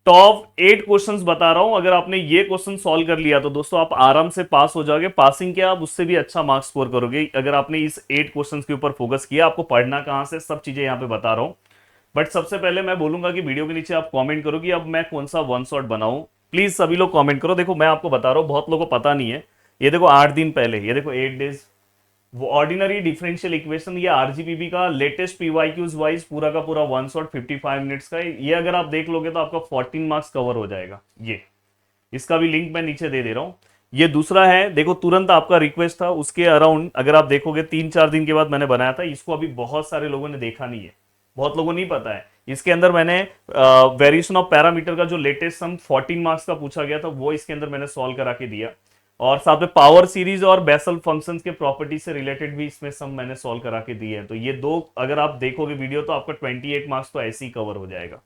Top 8 questions बता रहा हूं, अगर आपने ये क्वेश्चन सॉल्व कर लिया तो दोस्तों आप आराम से पास हो जाओगे। पासिंग क्या, आप उससे भी अच्छा मार्क्स स्कोर करोगे अगर आपने इस 8 क्वेश्चंस के ऊपर फोकस किया। आपको पढ़ना कहां से, सब चीजें यहां पे बता रहा हूं। बट सबसे पहले मैं बोलूंगा कि वीडियो के नीचे आप कमेंट करो कि अब मैं कौन सा वन शॉट बनाऊं। प्लीज सभी लोग कमेंट करो। देखो मैं आपको बता रहा हूं, बहुत लोगों को पता नहीं है। ये देखो 8 दिन पहले, ये देखो 8 डेज, वो ऑर्डिनरी डिफरेंशियल इक्वेशन, ये आरजीपीबी का लेटेस्ट पीवाईक्यूज वाइज पूरा का पूरा वन शॉट 55 मिनट्स का है। ये अगर आप देख लोगे तो आपका 14 मार्क्स कवर हो जाएगा। ये इसका भी लिंक मैं नीचे दे दे रहा हूं। ये दूसरा है, देखो तुरंत आपका रिक्वेस्ट था उसके अराउंड, अगर आप देखोगे 3-4 दिन के बाद मैंने बनाया था इसको। अभी बहुत सारे लोगों ने देखा नहीं है, बहुत लोगों को नहीं पता है। इसके अंदर मैंने वेरिएशन ऑफ पैरामीटर का जो लेटेस्ट सम 14 मार्क्स का पूछा गया था वो इसके अंदर मैंने सॉल्व करा के दिया। और साथ में पावर सीरीज और बेसल फंक्शंस के प्रॉपर्टी से रिलेटेड भी इसमें सम मैंने सॉल्व करा के दिए हैं। तो ये दो अगर आप देखोगे वीडियो तो आपका 28 मार्क्स तो ऐसे ही कवर हो जाएगा।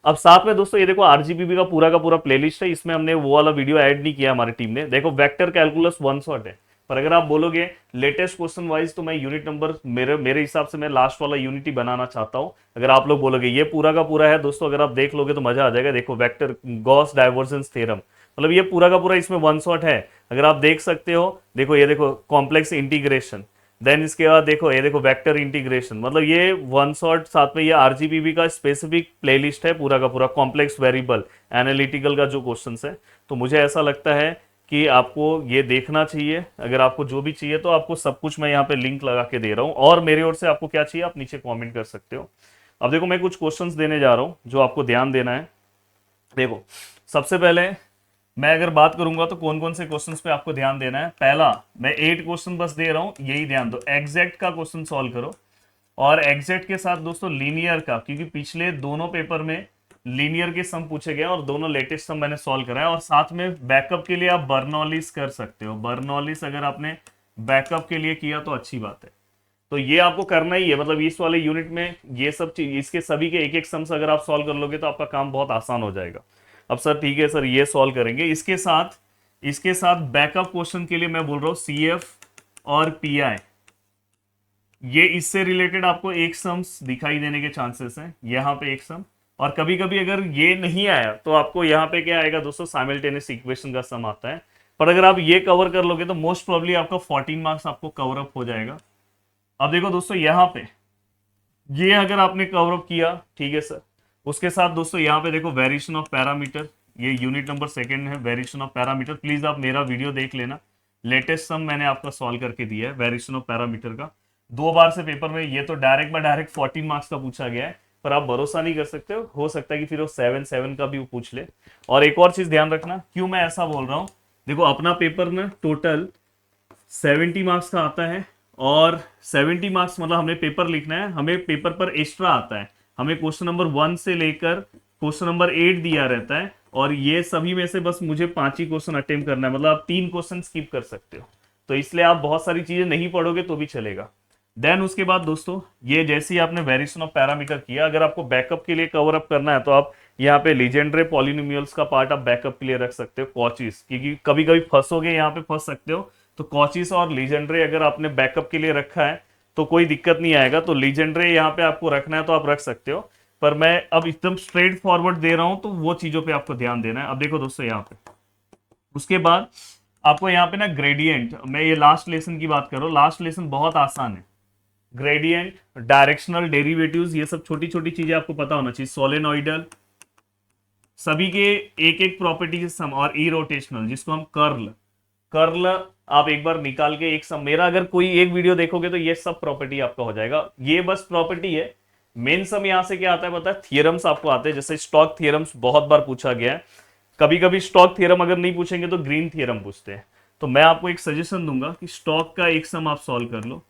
अब साथ में दोस्तों ये देखो आरजीबीबी का पूरा प्लेलिस्ट है, इसमें हमने वो वाला वीडियो ऐड नहीं किया हमारी टीम ने। देखो वेक्टर कैलकुलस वन शॉट है, पर अगर आप बोलोगे लेटेस्ट क्वेश्चन वाइज तो मैं यूनिट नंबर मेरे मेरे हिसाब से मैं लास्ट वाला यूनिट ही बनाना चाहता हूं। अगर आप लोग बोलोगे ये पूरा का पूरा है दोस्तों, अगर आप देख लोगे तो मजा आ जाएगा। देखो वेक्टर गॉस डाइवर्जेंस थ्योरम, मतलब ये पूरा का पूरा इसमें वन शॉट है, अगर आप देख सकते हो। देखो ये देखो कॉम्प्लेक्स इंटीग्रेशन, देन इसके बाद देखो ये देखो वेक्टर इंटीग्रेशन, मतलब ये वन शॉट। साथ में ये आरजीबीबी का स्पेसिफिक प्लेलिस्ट है पूरा का पूरा, कॉम्प्लेक्स वेरिएबल एनालिटिकल का जो क्वेश्चन है। तो मुझे ऐसा लगता है कि आपको ये देखना चाहिए। अगर आपको जो भी चाहिए तो आपको सब कुछ मैं यहाँ पे लिंक लगा के दे रहा हूँ, और मेरी ओर से आपको क्या चाहिए आप नीचे कमेंट कर सकते हो। अब देखो मैं कुछ क्वेश्चंस देने जा रहा हूँ जो आपको ध्यान देना है। देखो सबसे पहले मैं अगर बात करूंगा तो कौन कौन से क्वेश्चंस पे आपको ध्यान देना है। पहला, मैं 8 क्वेश्चन बस दे रहा हूं, यही ध्यान दो। एग्जैक्ट का क्वेश्चन सॉल्व करो, और एग्जैक्ट के साथ दोस्तों लीनियर का, क्योंकि पिछले दोनों पेपर में लीनियर के सम पूछे गए और दोनों लेटेस्ट सम मैंने सॉल्व कराया। और साथ में बैकअप के लिए आप बर्नौलीज कर सकते हो। बर्नौलीज अगर आपने बैकअप के लिए किया तो अच्छी बात है। तो ये आपको करना ही है, मतलब इस वाले यूनिट में ये सब चीज, इसके सभी के एक एक सम्स अगर आप सॉल्व कर लोगे तो आपका काम बहुत आसान हो जाएगा। अब सर ठीक है सर ये सॉल्व करेंगे, इसके साथ बैकअप क्वेश्चन के लिए मैं बोल रहा हूँ सीएफ और पीआई, ये इससे रिलेटेड आपको एक सम्स दिखाई देने के चांसेस हैं। यहाँ पे एक सम, और कभी कभी अगर ये नहीं आया तो आपको यहाँ पे क्या आएगा दोस्तों, साइमल्टेनियस इक्वेशन का सम आता है। पर अगर आप ये कवर कर लोगे तो मोस्ट प्रोबेबली आपका 14 मार्क्स आपको कवर अप हो जाएगा। अब देखो दोस्तों यहाँ पे ये अगर आपने कवर अप किया, ठीक है सर, उसके साथ दोस्तों यहाँ पे देखो वेरिएशन ऑफ पैरामीटर, ये यूनिट नंबर सेकंड है, वेरिएशन ऑफ पैरामीटर। प्लीज आप मेरा वीडियो देख लेना, लेटेस्ट सम मैंने आपका सॉल्व करके दिया है वेरिएशन ऑफ पैरामीटर का। 2 बार से पेपर में ये तो डायरेक्ट 14 मार्क्स का पूछा गया है, पर आप भरोसा नहीं कर सकते हो सकता है कि फिर वो 7 का भी वो पूछ ले। और एक और चीज ध्यान रखना, क्यों मैं ऐसा बोल रहा हूँ। देखो अपना पेपर ना टोटल 70 मार्क्स का आता है, और 70 मार्क्स मतलब हमें पेपर लिखना है, हमें पेपर पर एक्स्ट्रा आता है। हमें क्वेश्चन नंबर 1 से लेकर क्वेश्चन नंबर 8 दिया रहता है, और ये सभी में से बस मुझे 5 ही क्वेश्चन अटेम्प्ट करना है, मतलब आप 3 क्वेश्चन स्किप कर सकते हो। तो इसलिए आप बहुत सारी चीजें नहीं पढ़ोगे तो भी चलेगा। देन उसके बाद दोस्तों ये जैसे ही आपने वेरिएशन ऑफ पैरामीटर किया, अगर आपको बैकअप के लिए कवर अप करना है तो आप यहाँ पे लीजेंड्रे पॉलिनोमियल्स का पार्ट आप बैकअप के लिए रख सकते हो, कॉचीज, क्योंकि कभी कभी फंसोगे यहाँ पे, फंस सकते हो। तो कॉचीस और लीजेंड्रे अगर आपने बैकअप के लिए रखा है तो कोई दिक्कत नहीं आएगा। तो लीजेंड्रे यहाँ पे आपको रखना है तो आप रख सकते हो, पर मैं अब एकदम स्ट्रेट फॉरवर्ड दे रहा हूं तो वो चीजों पे आपको ध्यान देना है। अब देखो दोस्तों यहाँ पे उसके बाद आपको यहाँ पे ना ग्रेडियंट, मैं ये लास्ट लेसन की बात कर रहा हूँ, लास्ट लेसन बहुत आसान है। ग्रेडियंट, डायरेक्शनल डेरिवेटिव्स, ये सब छोटी छोटी चीजें आपको पता होना चाहिए। सोलेनोइडल, सभी के एक एक प्रॉपर्टी के सम, और ई रोटेशनल जिसको हम कर्ल, कर्ल आप एक बार निकाल के एक सम, मेरा अगर कोई एक वीडियो देखोगे तो ये सब प्रॉपर्टी आपका हो जाएगा। ये बस प्रॉपर्टी है, मेन सम यहां से क्या आता है पता है, थियरम्स आपको आते हैं। जैसे स्टॉक थियरम्स बहुत बार पूछा गया है, कभी कभी स्टॉक थियरम अगर नहीं पूछेंगे तो ग्रीन थियरम पूछते हैं। तो मैं आपको एक सजेशन दूंगा कि स्टॉक का एक सम आप सॉल्व कर लो,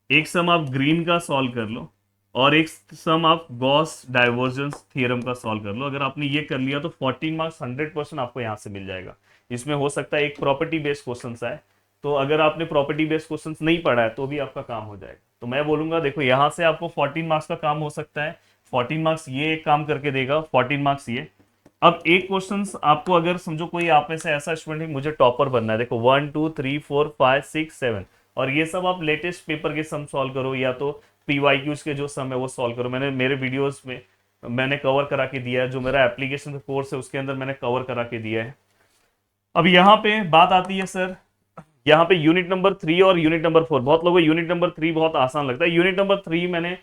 एक सम आप ग्रीन का सॉल्व कर लो, और एक सम आप गॉस डाइवर्जेंस थ्योरम का सॉल्व कर लो। अगर आपने ये कर लिया तो 14 मार्क्स 100% आपको यहां से मिल जाएगा। इसमें हो सकता है एक प्रॉपर्टी बेस्ड क्वेश्चन आए, तो अगर आपने प्रॉपर्टी बेस्ड क्वेश्चन नहीं पढ़ा है तो भी आपका काम हो जाएगा। तो मैं बोलूंगा देखो यहां से आपको 14 मार्क्स का काम हो सकता है। 14 मार्क्स ये एक काम करके देगा, 14 मार्क्स ये। अब एक क्वेश्चन आपको, अगर समझो कोई आप में से ऐसा स्टूडेंट है मुझे टॉपर बनना है, देखो 1 2 3 4 5 6 7, और ये सब आप लेटेस्ट पेपर के सम सॉल्व करो, या तो पीवाईक्यूज के जो सम है वो सॉल्व करो। मैंने मेरे वीडियोस में मैंने कवर करा के दिया है, जो मेरा एप्लीकेशन कोर्स है उसके अंदर मैंने कवर करा के दिया है। अब यहाँ पे बात आती है सर, यहाँ पे यूनिट नंबर 3 और यूनिट नंबर 4, बहुत लोगों को यूनिट नंबर 3 बहुत आसान लगता है। यूनिट नंबर 3 मैंने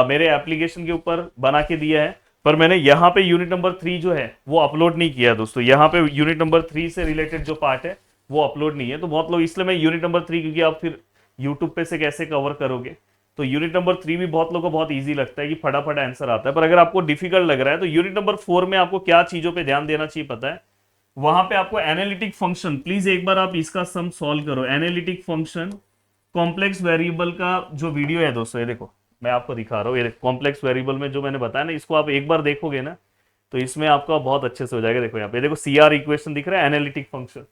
मेरे एप्लीकेशन के ऊपर बना के दिया है, पर मैंने यहाँ पे यूनिट नंबर 3 जो है वो अपलोड नहीं किया दोस्तों। यहाँ पे यूनिट नंबर 3 से रिलेटेड जो पार्ट है वो अपलोड नहीं है, तो बहुत लोग, इसलिए मैं यूनिट नंबर 3, क्योंकि आप फिर यूट्यूब पे से कैसे कवर करोगे, तो यूनिट नंबर 3 भी बहुत लोगों को बहुत ईजी लगता है कि फटाफट आंसर आता है। पर अगर आपको डिफिकल्ट लग रहा है तो यूनिट नंबर 4 में आपको क्या चीजों पे ध्यान देना चाहिए पता है, वहां पे आपको एनालिटिक फंक्शन, प्लीज एक बार आप इसका सम सॉल्व करो। एनालिटिक फंक्शन कॉम्प्लेक्स वेरिएबल का जो वीडियो है दोस्तों, ये देखो मैं आपको दिखा रहा हूँ, ये कॉम्प्लेक्स वेरिएबल में जो मैंने बताया ना, इसको आप एक बार देखोगे ना तो इसमें आपका बहुत अच्छे से हो जाएगा। देखो यहाँ पे देखो CR इक्वेशन दिख रहा है, एनालिटिक फंक्शन,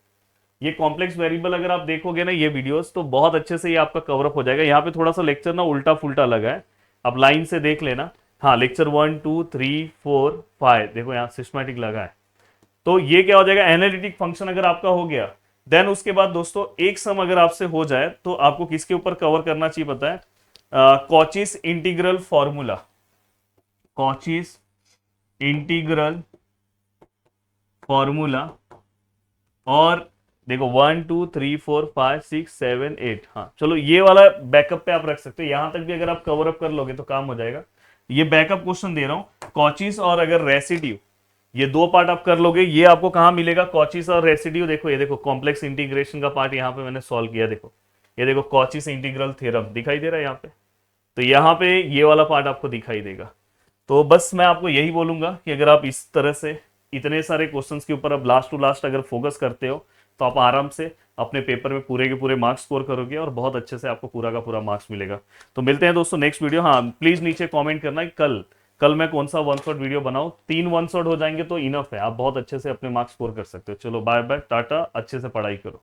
ये कॉम्प्लेक्स वेरिएबल अगर आप देखोगे ना ये वीडियोस, तो बहुत अच्छे से ये आपका कवर अप हो जाएगा। यहाँ पे थोड़ा सा लेक्चर ना उल्टा फुल्टा लगा है, आप लाइन से देख लेना। हाँ, लेक्चर 1 2 3 4 5 देखो यहाँ सिस्टमैटिक लगा है। तो ये क्या हो जाएगा, एनालिटिक फंक्शन अगर आपका हो गया, देन उसके बाद दोस्तों एक सम अगर आपसे हो जाए तो आपको किसके ऊपर कवर करना चाहिए पता है, Cauchy's integral formula, Cauchy's integral formula. और देखो 1 2 3 4 5 6 7 8, हाँ चलो ये वाला बैकअप पे आप रख सकते हो, यहां तक भी अगर आप कवर अप कर लोगे तो काम हो जाएगा। ये बैकअप क्वेश्चन दे रहा हूं, कॉचीज और अगर रेसिड्यू, ये दो पार्ट आप कर लोगे, ये आपको कहां मिलेगा, कॉचीज और रेसिड्यू। देखो ये देखो कॉम्प्लेक्स इंटीग्रेशन का पार्ट यहाँ पे मैंने सॉल्व किया, देखो ये देखो कॉचीज इंटीग्रल थ्योरम दिखाई दे रहा है यहाँ पे, तो यहाँ पे ये वाला पार्ट आपको दिखाई देगा। तो बस मैं आपको यही बोलूंगा कि अगर आप इस तरह से इतने सारे क्वेश्चंस के ऊपर अब लास्ट टू लास्ट अगर फोकस करते हो तो आप आराम से अपने पेपर में पूरे के पूरे मार्क्स स्कोर करोगे और बहुत अच्छे से आपको पूरा का पूरा मार्क्स मिलेगा। तो मिलते हैं दोस्तों नेक्स्ट वीडियो। हाँ प्लीज नीचे कमेंट करना कि कल मैं कौन सा वन शॉट वीडियो बनाऊं, 3 वन शॉट हो जाएंगे तो इनफ है, आप बहुत अच्छे से अपने मार्क्स स्कोर कर सकते हो। चलो बाय बाय, टाटा, अच्छे से पढ़ाई करो।